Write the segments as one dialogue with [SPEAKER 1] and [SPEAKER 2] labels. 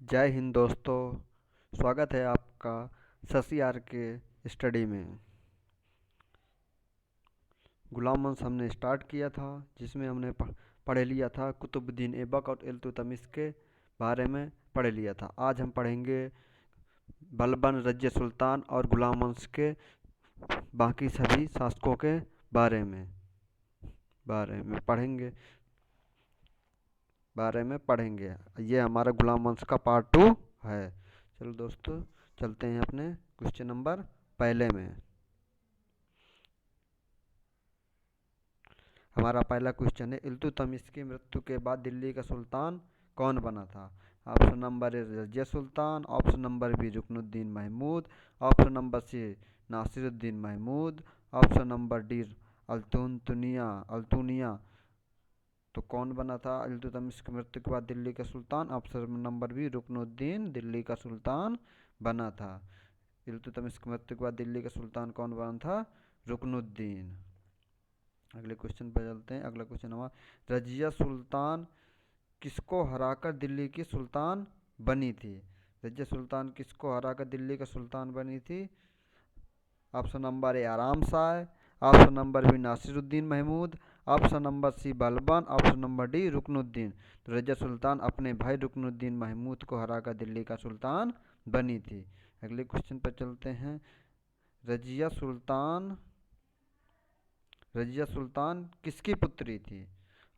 [SPEAKER 1] जय हिंद दोस्तों। स्वागत है आपका शशि आर के स्टडी में। गुलाम वंश हमने स्टार्ट किया था, जिसमें हमने पढ़ लिया था कुतुबुद्दीन ऐबक और इल्तुतमिश के बारे में पढ़ लिया था। आज हम पढ़ेंगे बलबन, रजिया सुल्तान और गुलाम वंश के बाकी सभी शासकों के बारे में पढ़ेंगे। ये हमारा गुलाम वंश का पार्ट 2 है। चलो दोस्तों, चलते हैं अपने क्वेश्चन नंबर पहले में। हमारा पहला क्वेश्चन है, इल्तुतमिश की मृत्यु के बाद दिल्ली का सुल्तान कौन बना था? Option number A Razia Sultan, option number B Ruknuddin Mahmud, option number C Nasiruddin Mahmud, option number D Altunia. तो कौन बना था इल्तुतमिश की मृत्यु के बाद दिल्ली का सुल्तान? Option number B Ruknuddin Delhi का सुल्तान बना था। इल्तुतमिश की मृत्यु के बाद दिल्ली का सुल्तान कौन बना था? रुकनुद्दीन। अगले क्वेश्चन पर चलते हैं। अगला क्वेश्चन हमारा, रजिया सुल्तान किसको हराकर दिल्ली की सुल्तान बनी थी? रजिया सुल्तान किसको हराकर दिल्ली का सुल्तान बनी थी? Option number A Aram Shah, option number B Nasiruddin Mahmud, option number C Balban, option number D Ruknuddin. तो रजिया सुल्तान अपने भाई रुकनुद्दीन महमूद को हराकर दिल्ली का सुल्तान बनी थी। अगले क्वेश्चन पर चलते हैं। रजिया सुल्तान रजिया सुल्तान किसकी पुत्री थी?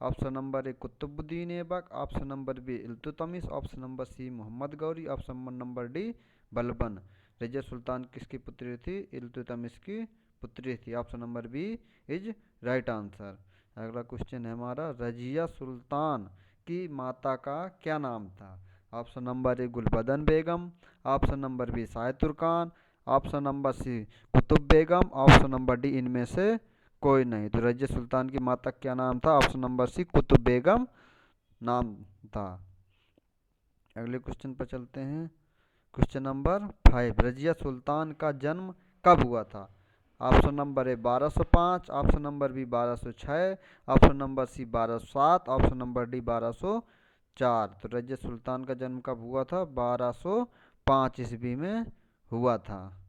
[SPEAKER 1] Option number A Qutbuddin Aibak, option number B Iltutmish, option number C Mohammad Ghori, option number D Balban. Razia Sultan किसकी पुत्री थी? इल्तुतमिश की पुत्री थी। Option number B is right answer. अगला क्वेश्चन है हमारा, रजिया सुल्तान की माता का क्या नाम था? Option number A Gulbadan Begum, option number B Shah Turkan, option number C Qutub Begum, option number D इनमें से कोई नहीं। तो रजिया सुल्तान की माता क्या नाम था? ऑप्शन नंबर सी कुतुब बेगम नाम था। अगले क्वेश्चन पर चलते हैं। क्वेश्चन नंबर 5, रजिया सुल्तान का जन्म कब हुआ था? Option number A 1205, option number B 1206, option number C 1207, option number D 1204। तो रजिया सुल्तान का जन्म कब हुआ था? 1205 ईस्वी में हुआ था।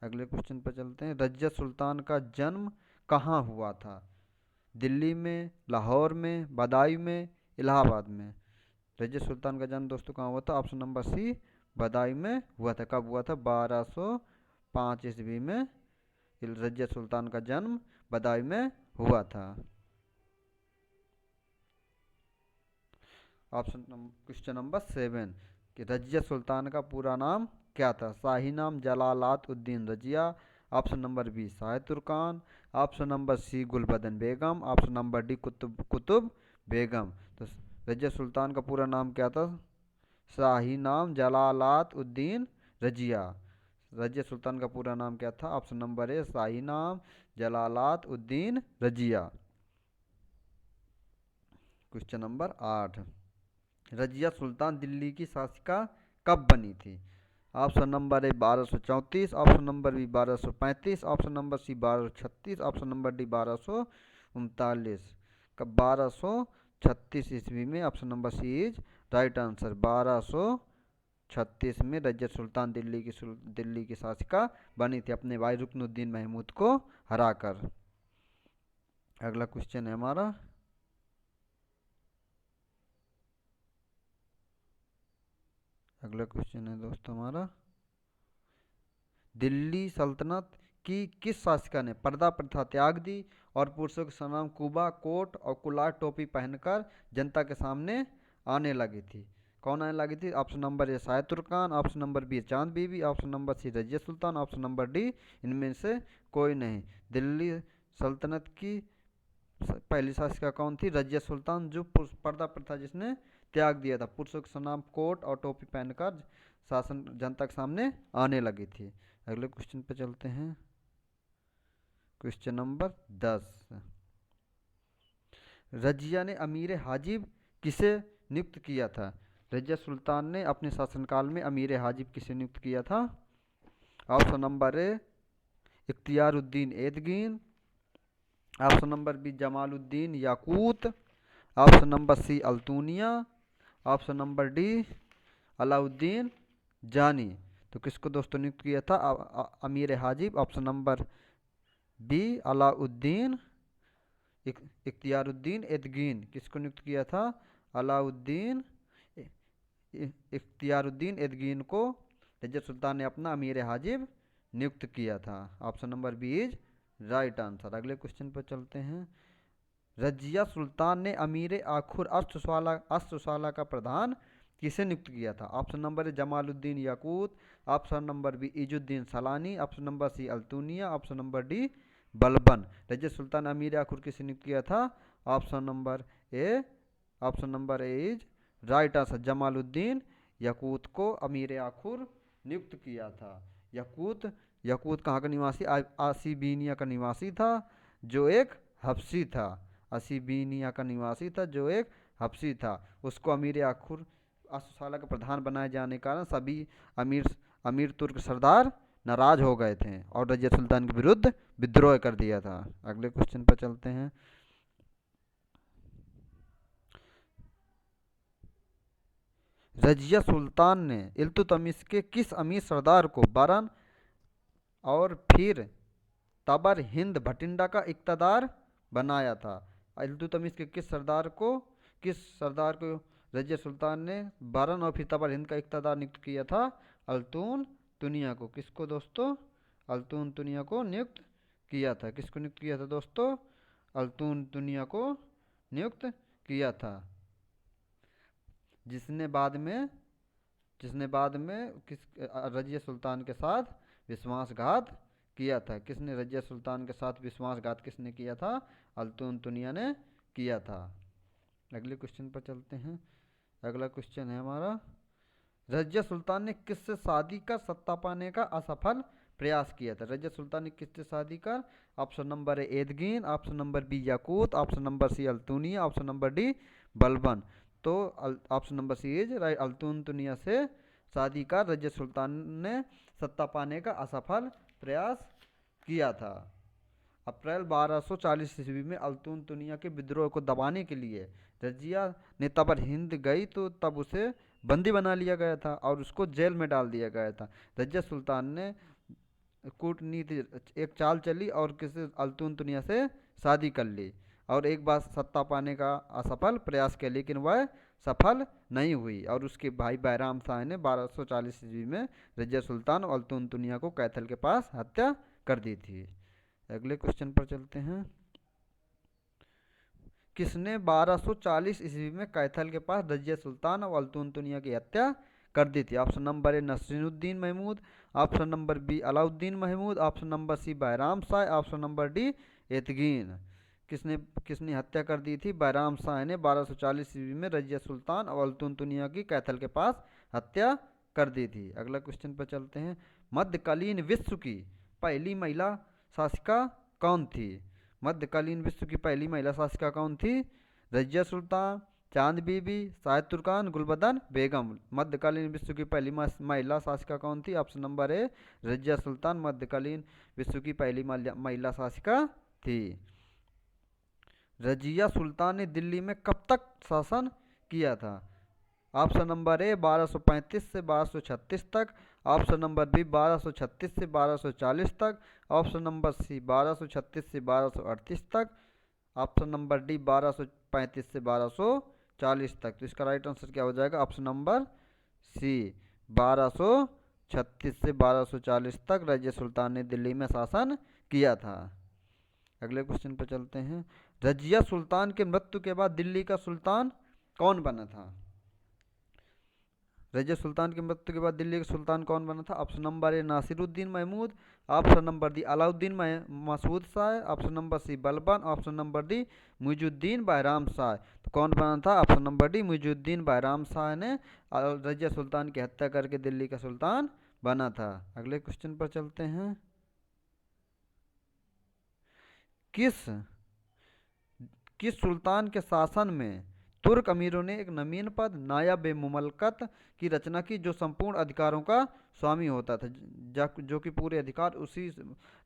[SPEAKER 1] अगले क्वेश्चन पर चलते हैं। रजिया सुल्तान का जन्म कहाँ हुआ था? दिल्ली में, लाहौर में, बदायूं में, इलाहाबाद में? रजिया सुल्तान का जन्म दोस्तों कहाँ हुआ था? ऑप्शन नंबर सी बदायूं में हुआ था। कब हुआ था? 1205 ईस्वी में रजिया सुल्तान का जन्म बदायूं में हुआ था। क्वेश्चन नंबर 7, कि रजिया सुल्तान का पूरा नाम क्या था? शाही नाम Jalalat uddin Razia, option number B Shah Turkan, option number C Gulbadan Begum, option number D Qutub Begum. तो रजिया सुल्तान का पूरा नाम क्या था? शाही नाम जलालात उद्दीन रजिया। रजिया सुल्तान का पूरा नाम क्या था? ऑप्शन नंबर ए शाही नाम जलालात उद्दीन रजिया। क्वेश्चन नंबर 8, रजिया सुल्तान दिल्ली की शासिका कब बनी थी? Option number A 1234, option number B 1235, option number C 1236, option number D 1239। कब? 1236 ईस्वी में। Option number C is right answer. 1236 में रजिया सुल्तान दिल्ली की शासिका बनी थी, अपने भाई रुकनुद्दीन महमूद को हराकर। अगला क्वेश्चन है हमारा, अगला क्वेश्चन है दोस्तों हमारा, दिल्ली सल्तनत की किस शासिका ने पर्दा प्रथा त्याग दी और पुरुषों के समान कुबा कोट और कुलार टोपी पहनकर जनता के सामने आने लगी थी? कौन आने लगी थी? Option number A Shah Turkan, option number B Chand Bibi, option number C Razia Sultan, option number D इनमें से कोई नहीं। दिल्ली सल्तनत की पहली शासिका कौन थी? रजिया सुल्तान, जो पर्दा प्रथा जिसने त्याग दिया था, पुरुषों के समान कोट और टोपी पहनकर शासन जनता के सामने आने लगी थी। अगले क्वेश्चन पे चलते हैं। क्वेश्चन नंबर 10, रजिया ने अमीर हाजिब किसे नियुक्त किया था? रजिया सुल्तान ने अपने शासनकाल में अमीर हाजिब किसे नियुक्त किया था? Option number A Ikhtiyaruddin Aitigin, option number B Jamaluddin Yaqut, option number C Altunia, option number D Alauddin Jani. तो किसको दोस्तों नियुक्त किया था? अमीर हाजिब। Option number B Alauddin Ikhtiyaruddin Aitigin. किसको नियुक्त किया था? अलाउद्दीन इख्तियारुद्दीन एदगीन को रजिया सुल्तान ने अपना अमीर हाजिब नियुक्त किया था। Option number B is right answer. अगले क्वेश्चन पर चलते हैं। रजिया सुल्तान ने अमीर आखुर अश्वशाला का प्रधान किसे नियुक्त किया था? Option number A Jamaluddin Yaqut. Option number B Izzuddin Salani. Option number C Altunia. Option number D Balban. Razia Sultan अमीर आखुर किसे नियुक्त किया था? Option number A is right answer. Jamaluddin Yaqut को अमीर आखुर नियुक्त किया था। याकूत कहाँ का निवासी? आसीबीनिया का निवासी था, जो एक हबशी था। असीबीनिया का निवासी था, जो एक हबशी था। उसको अमीर आखुर अश्वशाला का प्रधान बनाए जाने के कारण सभी अमीर तुर्क सरदार नाराज हो गए थे और रजिया सुल्तान के विरुद्ध विद्रोह कर दिया था। अगले क्वेश्चन पर चलते हैं। रजिया सुल्तान ने इल्तुतमिश के किस अमीर सरदार को बरन और फिर तबर हिंद भटिंडा का इक़्तिदार बनाया था? इल्तुतमिश के किस सरदार को रजिया सुल्तान ने बरन और फिर तबर हिंद का इक़्तिदार नियुक्त किया था? अल्तून तुनिया को। किसको दोस्तों? अल्तून तुनिया को नियुक्त किया था। किसको नियुक्त किया था दोस्तों? अल्तून तुनिया को नियुक्त किया था, जिसने बाद में रजिया सुल्तान के साथ विश्वासघात किया था। किसने रजिया सुल्तान के साथ विश्वासघात किसने किया था? अल्तून तुनिया ने किया था। अगले क्वेश्चन पर चलते हैं। अगला क्वेश्चन है हमारा, रजिया सुल्तान ने किससे शादी कर सत्ता पाने का असफल प्रयास किया था? रजिया सुल्तान ने किससे शादी कर? Option number A Aitigin. Option number B Yaqut. Option number C Altunia. Option number D Balban. तो option number C is right. Altunia से शादी कर रजिया सुल्तान ने सत्ता पाने का असफल प्रयास किया था। अप्रैल 1240 ईस्वी में अल्तून तुनिया के विद्रोह को दबाने के लिए रजिया ने तबर हिंद गई, तो तब उसे बंदी बना लिया गया था और उसको जेल में डाल दिया गया था। रजिया सुल्तान ने कूटनीति एक चाल चली और किसी अल्तून तुनिया से शादी कर ली और एक बार सत्ता पाने का असफल प्रयास किया, लेकिन वह सफल नहीं हुई और उसके भाई बैराम शाह ने 1240 ईस्वी में रजिया सुल्तान और अल्तून तुनिया को कैथल के पास हत्या कर दी थी। अगले क्वेश्चन पर चलते हैं। किसने 1240 ईस्वी में कैथल के पास रजिया सुल्तान और अल्तून तुनिया की हत्या कर दी थी? Option number A Nasruddin Mahmud. Option number B Alauddin Mahmud. Option number C Bairam Shah. Option number D Aitigin. किसने हत्या कर दी थी? बैराम शाह ने 1240 ईस्वी में रजिया सुल्तान और अल्तून तुनिया की कैथल के पास हत्या कर दी थी। अगला क्वेश्चन पर चलते हैं। मध्यकालीन विश्व की पहली महिला शासिका कौन थी? मध्यकालीन विश्व की पहली महिला शासिका कौन थी? रजिया सुल्तान, चांद बीबी, शाहिद तुर्कान, गुलबदन बेगम। मध्यकालीन विश्व की पहली महिला शासिका कौन थी? ऑप्शन नंबर ए रजिया सुल्तान मध्यकालीन विश्व की पहली महिला शासिका थी। रजिया सुल्तान ने दिल्ली में कब तक शासन किया था? ऑप्शन नंबर ए 1235 से 1236 तक। ऑप्शन नंबर बी 1236 से 1240 तक। ऑप्शन नंबर सी 1236 से 1238 तक। ऑप्शन नंबर डी 1235 से 1240 तक। तो इसका राइट आंसर क्या हो जाएगा? ऑप्शन नंबर सी 1236 से 1240 तक रजिया सुल्तान ने दिल्ली में शासन किया था। अगले क्वेश्चन पर चलते हैं। रजिया सुल्तान के मृत्यु के बाद दिल्ली का सुल्तान कौन बना था? रजिया सुल्तान की मृत्यु के बाद दिल्ली का सुल्तान कौन बना था? Option number A Nasiruddin Mahmud. Option number D Alauddin Masud Shah. Option number C Balban. Option number D Muizuddin Bairam Shah. तो कौन बना था? Option number D Muizuddin Bairam Shah ने रजिया सुल्तान की हत्या करके दिल्ली का सुल्तान बना था। अगले क्वेश्चन पर चलते हैं। किस सुल्तान के शासन में तुर्क अमीरों ने एक नवीन पद नायब मुमलकत की रचना की, जो संपूर्ण अधिकारों का स्वामी होता था, जो कि पूरे अधिकार उसी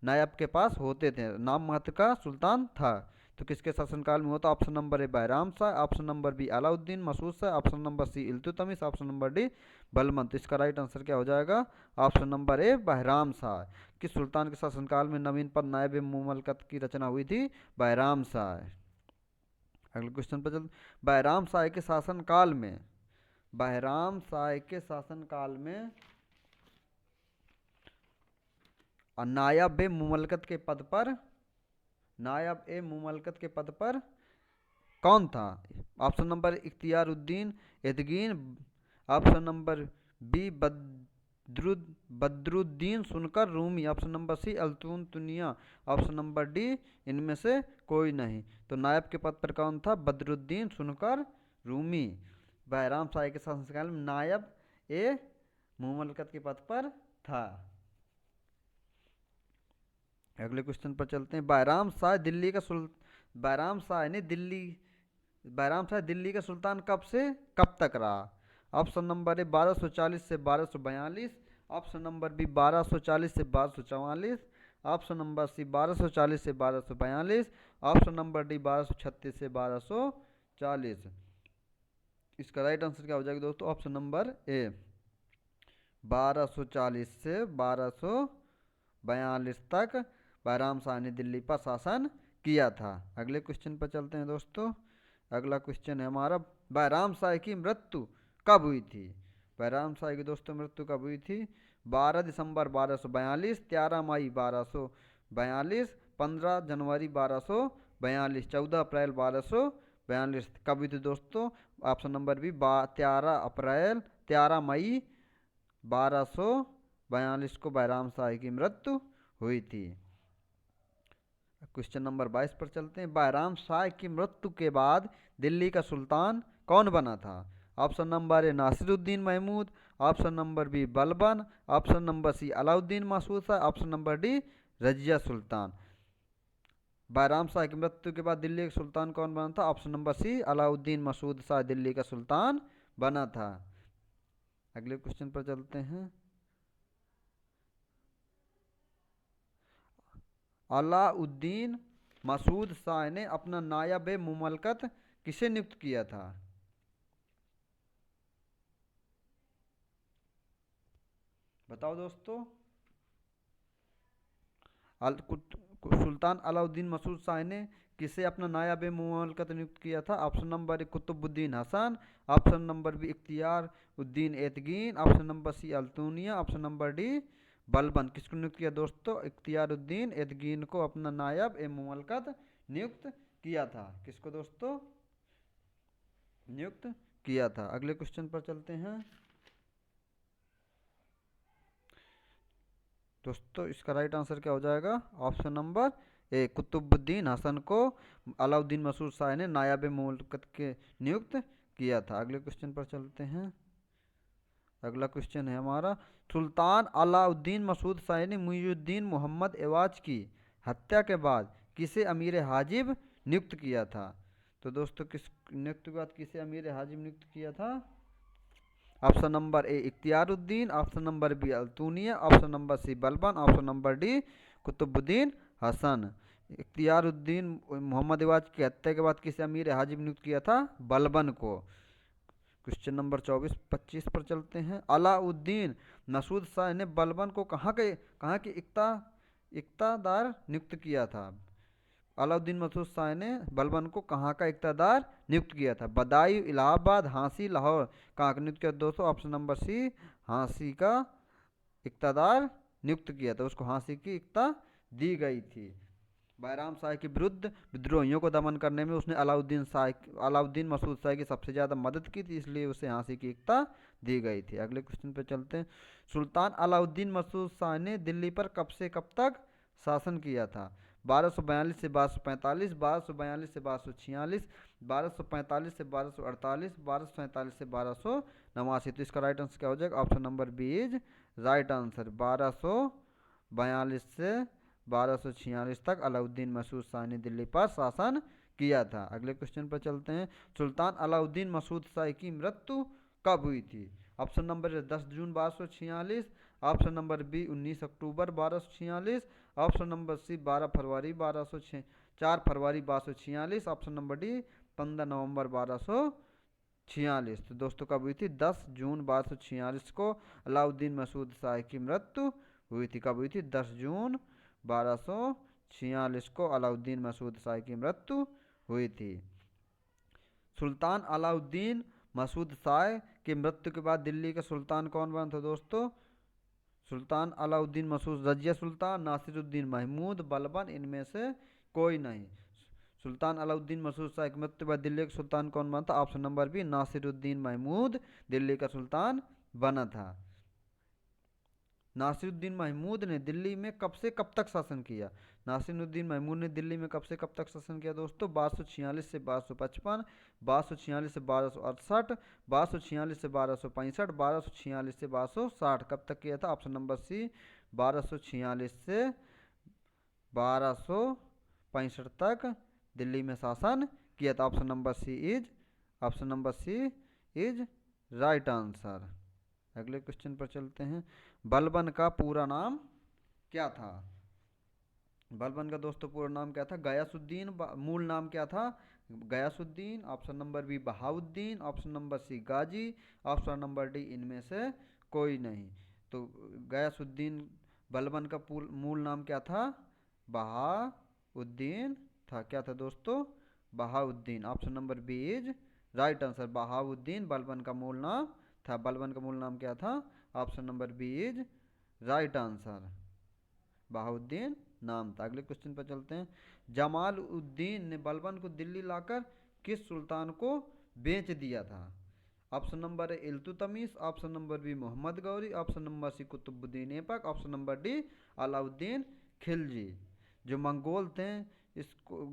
[SPEAKER 1] नायब के पास होते थे? नाम मात्र का सुल्तान था। तो किसके शासनकाल में हुआ? तो option number A Bahram Shah, option number B Alauddin Masud Shah, option number C Iltutmish, option number D Balban. तो इसका राइट आंसर क्या हो जाएगा? Option number A Bahram Shah. किस सुल्तान के शासनकाल में नवीन पद नायब मुमलकत की रचना हुई थी? बहराम शाह। अगले क्वेश्चन पर चल, बहराम शाह के शासनकाल में, बहराम शाह के शासनकाल में नायब ए मुमलकत के पद पर, नायब ए मुमलकत के पद पर कौन था? Option number Ikhtiyaruddin Aitigin, option number B Badruddin Sunqar Rumi, option number C Altuntunia, option number D इनमें से कोई नहीं। तो नायब के पद पर कौन था? बदरुद्दीन सुनकर रूमी। बहराम शाह के शासनकाल में नायब ए मुमलकत के पद पर था। अगले क्वेश्चन पर चलते हैं। बहराम शाह दिल्ली का बहराम शाह ने दिल्ली, बहराम शाह दिल्ली का सुल्तान कब से कब तक रहा? ऑप्शन नंबर ए 1240 से 1242, ऑप्शन नंबर बी 1240 से 1244, ऑप्शन नंबर सी 1240 से 1242, ऑप्शन नंबर डी 1236 से 1240। इसका राइट आंसर क्या हो जाएगा दोस्तों? ऑप्शन नंबर ए 1240 से 1242 तक बहराम शाह ने दिल्ली पर शासन किया था। अगले क्वेश्चन पर चलते हैं दोस्तों। अगला क्वेश्चन है हमारा, बहराम शाह की मृत्यु कब हुई थी? बहराम शाह की दोस्तों मृत्यु कब हुई थी? 12 दिसंबर 1242, 13 मई 1242, 15 जनवरी 1242, 14 अप्रैल 1242। कब हुई थी दोस्तों? ऑप्शन नंबर बी 13 अप्रैल, 13 मई 1242 को बहराम शाह की मृत्यु हुई थी। क्वेश्चन नंबर 22 पर चलते हैं। बहराम शाह की मृत्यु के बाद दिल्ली का सुल्तान कौन बना था? Option number A Nasiruddin Mahmud, option number B Balban, option number C Alauddin Masud Shah, option number D Razia Sultan. Bahram Shah की मृत्यु के बाद दिल्ली का सुल्तान कौन बना था? Option number C Alauddin Masud Shah Delhi का सुल्तान बना था। अगले क्वेश्चन पर चलते हैं। अलाउद्दीन मसूद शाह ने अपना नायब मुमलकत किसे नियुक्त किया था? बताओ दोस्तों। सुल्तान अलाउद्दीन मसूद शाह ने किसे अपना नायब मुमलकत नियुक्त किया था? Option number A Qutbuddin Hasan, option number B Ikhtiyar uddin Aitigin, option number C Altunia, option number D Balban. किसको नियुक्त किया दोस्तों? इख्तियारुद्दीन एतगीन को अपना नायब मुमलकत नियुक्त किया था। किसको दोस्तों? नियुक्त किया था। अगले क्वेश्चन पर चलते हैं दोस्तों। इसका राइट आंसर क्या हो जाएगा? Option number A Qutbuddin Hasan को अलाउद्दीन मसूद शाह ने नायब मुमलकत के नियुक्त किया था। अगले क्वेश्चन पर चलते हैं। अगला क्वेश्चन है हमारा, सुल्तान अलाउद्दीन मसूद शाह ने मुइजुद्दीन मोहम्मद एवाज की हत्या के बाद किसे अमीर हाजिब नियुक्त किया था? तो दोस्तों किस नियुक्त के बाद किसे अमीर हाजिब नियुक्त किया था? Option number A Ikhtiyaruddin, option number B Altunia, option number C Balban, option number D Qutubuddin Hasan. Ikhtiyaruddin Mohammad Iwaz की हत्या के बाद किसे अमीर हाजिब नियुक्त किया था? बलबन को। क्वेश्चन नंबर 24-25 पर चलते हैं। अलाउद्दीन मसूद शाह ने बलबन को कहाँ के इक़्तादार नियुक्त किया था? अलाउद्दीन मसूद शाह ने बलबन को कहाँ का इक़्तादार नियुक्त किया था? बदायूं, इलाहाबाद, झांसी, लाहौर। कहाँ का नियुक्त किया दोस्तों? ऑप्शन नंबर सी झांसी का इक़्तादार नियुक्त किया था। उसको झांसी की इक़्ता दी गई थी। बहराम शाह के विरुद्ध विद्रोहियों को दमन करने में उसने अलाउद्दीन मसूद शाह की सबसे ज़्यादा मदद की थी, इसलिए उसे झांसी की इक़्ता दी गई थी। अगले क्वेश्चन पर चलते हैं। सुल्तान अलाउद्दीन मसूद शाह ने दिल्ली पर कब से कब तक शासन किया था? 1242 से 1245, 1242 से 1246, 1245 से 1248, 1247 से 1289। तो इसका राइट आंसर क्या हो जाएगा? Option number B is right answer. 1242 से 1246 तक अलाउद्दीन मसूद शाह ने दिल्ली पर शासन किया था। अगले क्वेश्चन पर चलते हैं। सुल्तान अलाउद्दीन मसूद शाह की मृत्यु कब हुई थी? ऑप्शन नंबर 10 जून 1246, ऑप्शन नंबर बी 19 अक्टूबर 1246, ऑप्शन नंबर सी 12 फरवरी 4 फरवरी 1246, ऑप्शन नंबर डी 15 नवंबर 1246। तो दोस्तों कब हुई थी? 10 जून 1246 को अलाउद्दीन मसूद शाह की मृत्यु हुई थी। कब हुई थी? 10 जून 1246 को अलाउद्दीन मसूद शाह की मृत्यु हुई थी। सुल्तान अलाउद्दीन मसूद शाह की मृत्यु के बाद दिल्ली का सुल्तान कौन बना था दोस्तों? सुल्तान अलाउद्दीन मसूद, रजिया सुल्तान, नासिरुद्दीन महमूद, बलबन, इनमें से कोई नहीं। सुल्तान अलाउद्दीन मसूद शाह की मृत्यु के बाद दिल्ली का सुल्तान कौन बना था? Option number B Nasiruddin Mahmud Delhi का सुल्तान बना था। नासिरुद्दीन महमूद ने दिल्ली में कब से कब तक शासन किया? नासिरुद्दीन महमूद ने दिल्ली में कब से कब तक शासन किया दोस्तों? 1246 से 1255, 1246 से 1268, 1246 से 1265, 1246 से 1260। कब तक किया था? ऑप्शन नंबर सी 1246 से 1265 तक दिल्ली में शासन किया था। Option number C is right answer. अगले क्वेश्चन पर चलते हैं। बलबन का पूरा नाम क्या था? बलबन का दोस्तों पूरा नाम क्या था? गयासुद्दीन। मूल नाम क्या था? Ghiyasuddin. Option number B Bahauddin, option number C Ghazi, option number D इनमें से कोई नहीं। तो गयासुद्दीन बलबन का मूल नाम क्या था? बहाउद्दीन था। क्या था दोस्तों? Bahauddin. Option number B is right answer. Bahauddin Balban का मूल नाम था। बलबन का मूल नाम क्या था? Option number B is right answer. Bahauddin नाम था। अगले क्वेश्चन पर चलते हैं। जमालुद्दीन ने बलबन को दिल्ली लाकर किस सुल्तान को बेच दिया था? Option number A Iltutmish, option number B Mohammad Ghori, option number C Qutubuddin Aibak, option number D Alauddin Khilji. जो मंगोल थे इसको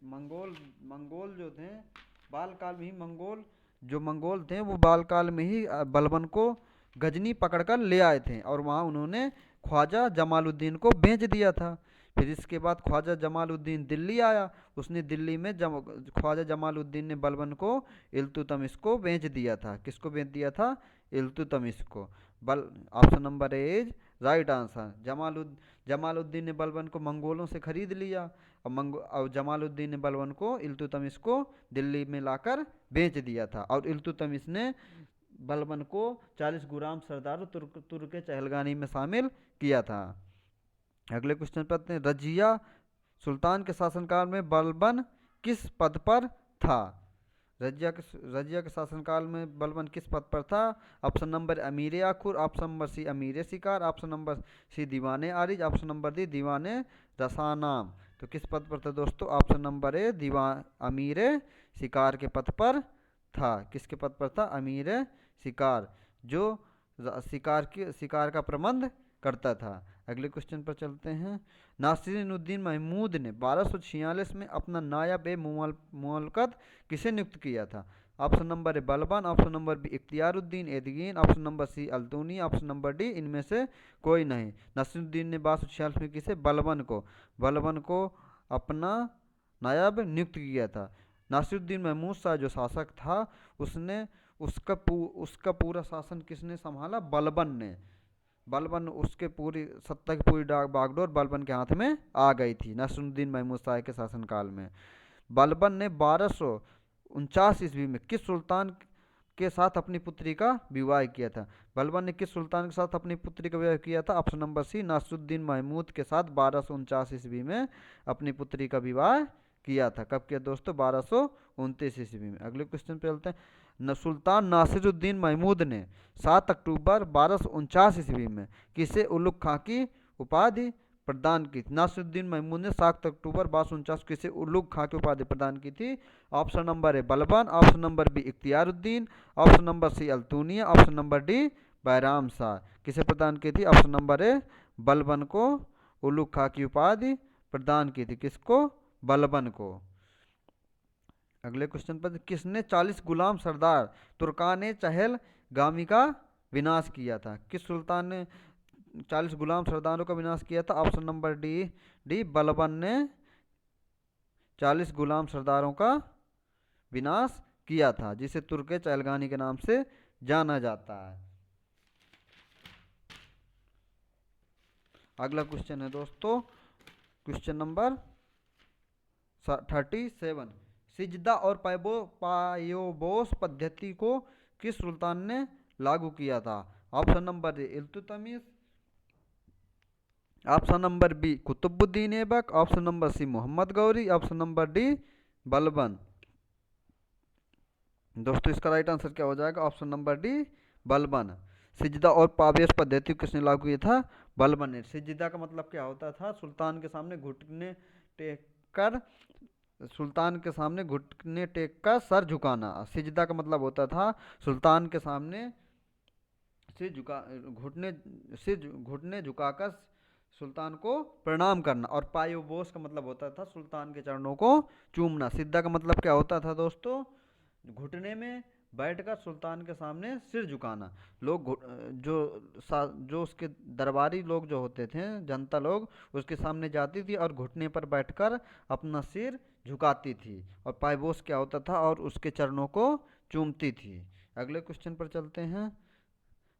[SPEAKER 1] मंगोल जो थे बाल काल में ही मंगोल थे वो बाल काल में ही बलबन को गजनी पकड़कर ले आए थे और वहाँ उन्होंने ख्वाजा जमालुद्दीन को बेच दिया था। फिर इसके बाद ख्वाजा जमालुद्दीन दिल्ली आया। उसने दिल्ली में ख्वाजा जमालुद्दीन ने बलबन को इल्तुतमिश को बेच दिया था। किसको बेच दिया था? इल्तुतमिश को। Option number A is right answer. Jamaluddin ने बलबन को मंगोलों से खरीद लिया और जमालुद्दीन ने बलबन को इल्तुतमिश को दिल्ली में लाकर बेच दिया था। और इल्तुतमिश ने बलबन को 40 गुलाम सरदारों तुर्क चहलगानी में शामिल किया था। अगले क्वेश्चन पर आते हैं। रजिया सुल्तान के शासनकाल में बलबन किस पद पर था? रजिया के शासनकाल में बलबन किस पद पर था? ऑप्शन नंबर अमीर आखुर, ऑप्शन नंबर सी अमीर शिकार, ऑप्शन नंबर सी दीवाने आरिज, ऑप्शन नंबर डी दीवाने रसानाम। तो किस पद पर था दोस्तों? ऑप्शन नंबर ए अमीर शिकार के पद पर था। किसके पद पर था? अमीर शिकार, जो शिकार का प्रबंध करता था। अगले क्वेश्चन पर चलते हैं। नासिरुद्दीन महमूद ने 1246 में अपना नायब मुमलकत किसे नियुक्त किया था? Option number A Balban, option number B Ikhtiyaruddin Aitigin, option number C Altuni, option number D इनमें से कोई नहीं। नासिरुद्दीन ने 1246 में किसे? बलबन को अपना नायब नियुक्त किया था। नासिरुद्दीन महमूद शाह जो शासक था उसका पूरा शासन किसने संभाला? बलबन उसके पूरी सत्ता की पूरी बागडोर बलबन के हाथ में आ गई थी नासिरुद्दीन महमूद शाह के शासनकाल में। बलबन ने 1249 ईस्वी में किस सुल्तान के साथ अपनी पुत्री का विवाह किया था? बलबन ने किस सुल्तान के साथ अपनी पुत्री का विवाह किया था? Option number C Nasiruddin Mahmud के साथ 1249 ईस्वी में अपनी पुत्री का विवाह किया था। कब किया दोस्तों? 1229 ईस्वी में। अगले क्वेश्चन पे चलते हैं। सुल्तान नासिरुद्दीन महमूद ने 7 अक्टूबर 1249 ईस्वी में किसे उलुग खां की उपाधि प्रदान की? नासिरुद्दीन महमूद ने 7 अक्टूबर 1249 किसे उलुग खां की उपाधि प्रदान की थी? Option number A Balban, option number B Ikhtiyaruddin, option number C Altunia, option number D Bairam Shah. किसे प्रदान की थी? ऑप्शन नंबर ए बलबन को उलुग खां की उपाधि प्रदान की थी। किसको? बलबन को। अगले क्वेश्चन पर किसने 40 गुलाम सरदार तुर्कान चहल गामी का विनाश किया था? किस सुल्तान ने 40 गुलाम सरदारों का विनाश किया था? ऑप्शन नंबर डी बलबन ने 40 गुलाम सरदारों का विनाश किया था, जिसे तुर्क चहलगानी के नाम से जाना जाता है। अगला क्वेश्चन है दोस्तों क्वेश्चन नंबर 37। सिजदा और पायोबोस पद्धति को किस सुल्तान ने लागू किया था? Option number A Iltutmish, option number B Qutbuddin Aibak, option number C Mohammad Ghori, option number D Balban. दोस्तों इसका राइट आंसर क्या हो जाएगा? Option number D Balban. सिजदा और पावेश पद्धति किसने लागू किया था? बलबन ने। सिजदा का मतलब क्या होता था? सुल्तान के सामने घुटने टेक कर, सुल्तान के सामने घुटने टेक कर सर झुकाना। सिजदा का मतलब होता था सुल्तान के सामने सिर झुका, घुटने झुकाकर सुल्तान को प्रणाम करना। और पायोबोस का मतलब होता था सुल्तान के चरणों को चूमना। सिद्धा का मतलब क्या होता था दोस्तों? घुटने में बैठकर सुल्तान के सामने सिर झुकाना। लोग जो उसके दरबारी लोग जो होते थे, जनता लोग, उसके सामने जाती थी और घुटने पर बैठकर अपना सिर झुकाती थी। और पायबोस क्या होता था? और उसके चरणों को चूमती थी। अगले क्वेश्चन पर चलते हैं।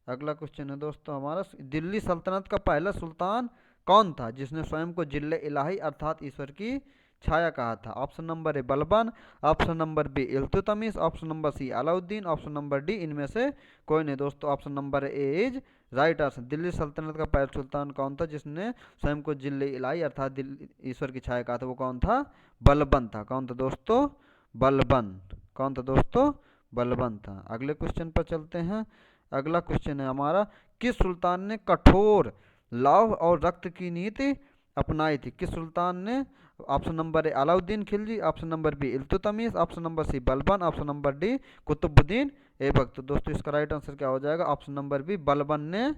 [SPEAKER 1] अगला क्वेश्चन है दोस्तों हमारा, दिल्ली सल्तनत का पहला सुल्तान कौन था जिसने स्वयं को जिल्ले इलाही अर्थात ईश्वर की छाया कहा था? Option number A Balban, option number B Iltutmish, option number C Alauddin, option number D इनमें से कोई नहीं। दोस्तों option number A is right answer. Delhi सल्तनत का पहला सुल्तान कौन था जिसने स्वयं को जिल्ले इलाही अर्थात ईश्वर की छाया कहा था? वो कौन था? बलबन था। कौन था दोस्तों? बलबन। कौन था दोस्तों? बलबन था। अगले क्वेश्चन पर चलते हैं। अगला क्वेश्चन है हमारा, किस सुल्तान ने कठोर लौह और रक्त की नीति अपनाई थी? किस सुल्तान ने? Option number A Alauddin Khilji, option number B Iltutmish, option number C Balban, option number D Qutubuddin Aibak. तो दोस्तों इसका राइट आंसर क्या हो जाएगा? ऑप्शन नंबर बी बलबन ने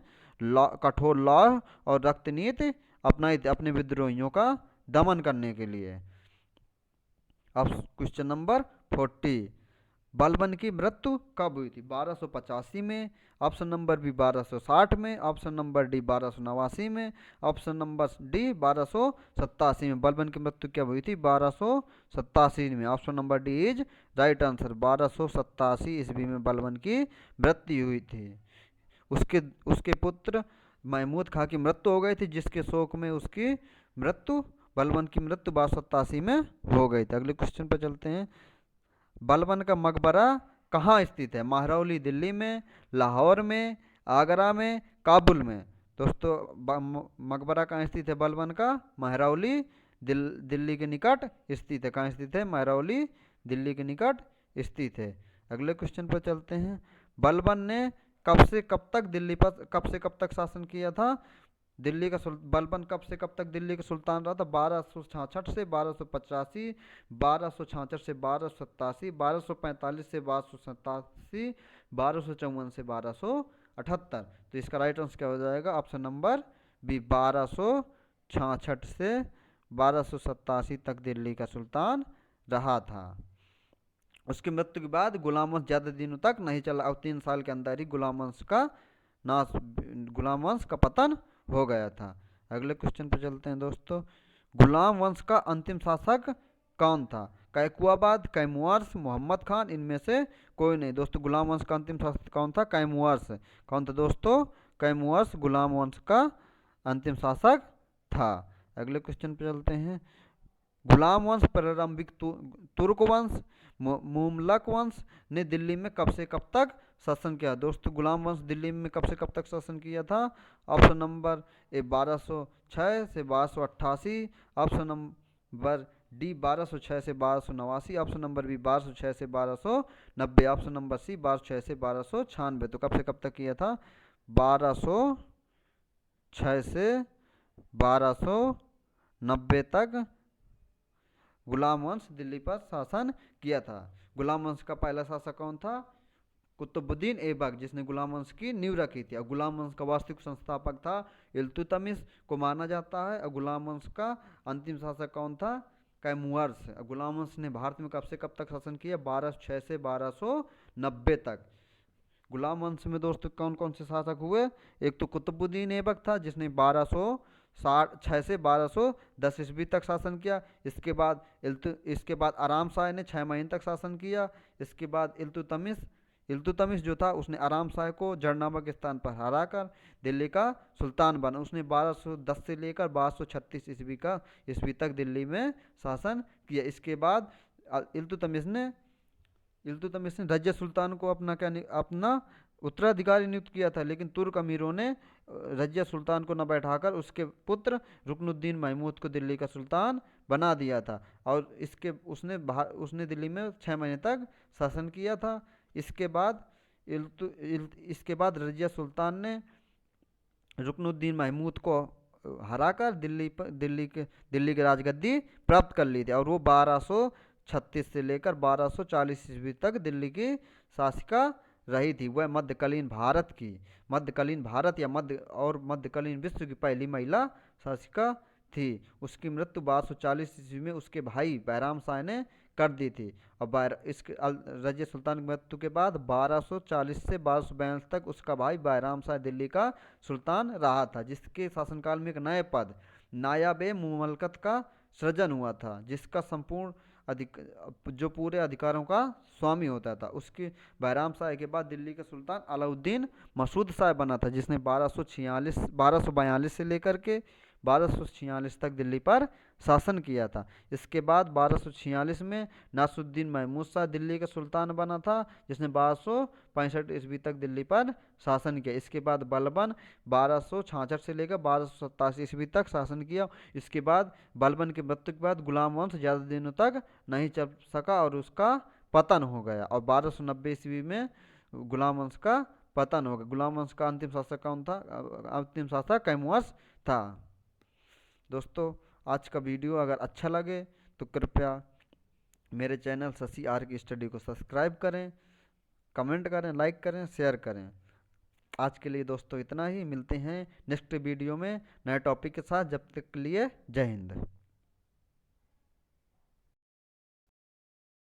[SPEAKER 1] कठोर लौह और रक्त नीति अपनाई थी अपने विद्रोहियों का दमन करने के लिए। अब क्वेश्चन नंबर 40, बलबन की मृत्यु कब हुई थी? 1285 में, ऑप्शन नंबर बी 1260 में, ऑप्शन नंबर डी 1289 में, ऑप्शन नंबर डी 1287 में। बलबन की मृत्यु क्या हुई थी? 1287 में। Option number D is right answer. 1287 ईस्वी में बलबन की मृत्यु हुई थी। उसके उसके पुत्र महमूद खां की मृत्यु हो गई थी, जिसके शोक में उसकी मृत्यु, बलबन की मृत्यु 1287 में हो गई थी। अगले क्वेश्चन पर चलते हैं। बलबन का मकबरा कहाँ स्थित है? महरौली दिल्ली में, लाहौर में, आगरा में, काबुल में। दोस्तों मकबरा कहाँ स्थित है बलबन का? महरौली दिल्ली के निकट स्थित है। कहाँ स्थित है? महरौली दिल्ली के निकट स्थित है। अगले क्वेश्चन पर चलते हैं। बलबन ने कब से कब तक दिल्ली पर शासन किया था? बलबन कब से कब तक दिल्ली का सुल्तान रहा था? 1266 से 1285, 1266 से 1287, 1245 से 1287, 1254 से 1278। तो इसका राइट आंसर क्या हो जाएगा? ऑप्शन नंबर बी 1266 से 1287 तक दिल्ली का सुल्तान रहा था। उसकी मृत्यु के बाद गुलाम वंश ज़्यादा दिनों तक नहीं चला और 3 साल के अंदर ही गुलाम वंश का पतन हो गया था। अगले क्वेश्चन पर चलते हैं दोस्तों। गुलाम वंश का अंतिम शासक कौन था? कैकुआबाद, कैमुअर्स, मोहम्मद खान, इनमें से कोई नहीं। दोस्तों गुलाम वंश का अंतिम शासक कौन था? कैमुअर्स। कौन था दोस्तों? कैमुअर्स गुलाम वंश का अंतिम शासक था। अगले क्वेश्चन पर चलते हैं। गुलाम वंश प्रारंभिक तुर्क वंश, मुमलक वंश ने दिल्ली में कब से कब तक शासन किया? दोस्तों गुलाम वंश दिल्ली में कब से कब तक शासन किया था? ऑप्शन नंबर ए 1206 से 1288, ऑप्शन नंबर डी 1206 से 1289, ऑप्शन नंबर बी 1206 से 1290, ऑप्शन नंबर सी 1206 से 1296। तो कब से कब तक किया था? 1206 से 1290 तक गुलाम वंश दिल्ली पर शासन किया था। गुलाम वंश का पहला शासक कौन था? कुतुबुद्दीन ऐबक, जिसने गुलाम वंश की नींव रखी थी। और गुलाम वंश का वास्तविक संस्थापक था इल्तुतमिश को माना जाता है। और गुलाम वंश का अंतिम शासक कौन था? कैमुअर्स। गुलाम वंश ने भारत में कब से कब तक शासन किया? 1206 से 1290 तक। गुलाम वंश में दोस्तों कौन कौन से शासक हुए? एक तो कुतुबुद्दीन ऐबक था, जिसने 1206 से 1210 ईस्वी तक शासन किया। इसके बाद आराम शाह ने 6 महीने तक शासन किया। इसके बाद इल्तुतमिश इल्तुतमिश जो था उसने आराम शाह को जड़नामा के स्थान पर हराकर दिल्ली का सुल्तान बना। उसने 1210 से लेकर 1236 ईस्वी तक दिल्ली में शासन किया। इसके बाद इल्तुतमिश ने रजिया सुल्तान को अपना उत्तराधिकारी नियुक्त किया था, लेकिन तुर्क अमीरों ने रजिया सुल्तान को न बैठाकर उसके पुत्र रुकनुद्दीन महमूद को दिल्ली का सुल्तान बना दिया था। और उसने दिल्ली में 6 महीने तक शासन किया था। इसके बाद रजिया सुल्तान ने रुकनुद्दीन महमूद को हराकर दिल्ली की राजगद्दी प्राप्त कर ली थी, और वो 1236 से लेकर 1240 ईस्वी तक दिल्ली की शासिका रही थी। वह मध्यकालीन भारत या मध्यकालीन विश्व की पहली महिला शासिका थी। उसकी मृत्यु 1240 ईस्वी में उसके भाई बैराम शाह ने कर दी थी। और रजिया सुल्तान की मृत्यु के बाद 1240 से 1242 तक उसका भाई बैराम शाह दिल्ली का सुल्तान रहा था, जिसके शासनकाल में एक नए पद नायाब मुमलकत का सृजन हुआ था, जिसका जो पूरे अधिकारों का स्वामी होता था। उसके बैराम शाह के बाद दिल्ली का सुल्तान अलाउद्दीन मसूद शाह बना था, जिसने 1242 से लेकर के 1246 तक दिल्ली पर शासन किया था। इसके बाद 1246 में नासुद्दीन महमूद शाह दिल्ली का सुल्तान बना था, जिसने 1265 ईस्वी तक दिल्ली पर शासन किया। इसके बाद बलबन 1266 से लेकर 1287 ईस्वी तक शासन किया। इसके बाद बलबन की मृत्यु के बाद गुलाम वंश ज़्यादा दिनों तक नहीं चल सका और उसका पतन हो गया, और 1290 ईस्वी में गुलाम वंश का पतन हो गया। गुलाम वंश का अंतिम शासक कौन था? अंतिम शासक कैमुअस था। दोस्तों, आज का वीडियो अगर अच्छा लगे तो कृपया मेरे चैनल शशि आर की स्टडी को सब्सक्राइब करें, कमेंट करें, लाइक करें, शेयर करें। आज के लिए दोस्तों इतना ही। मिलते हैं नेक्स्ट वीडियो में नए टॉपिक के साथ। जब तक के लिए जय हिंद।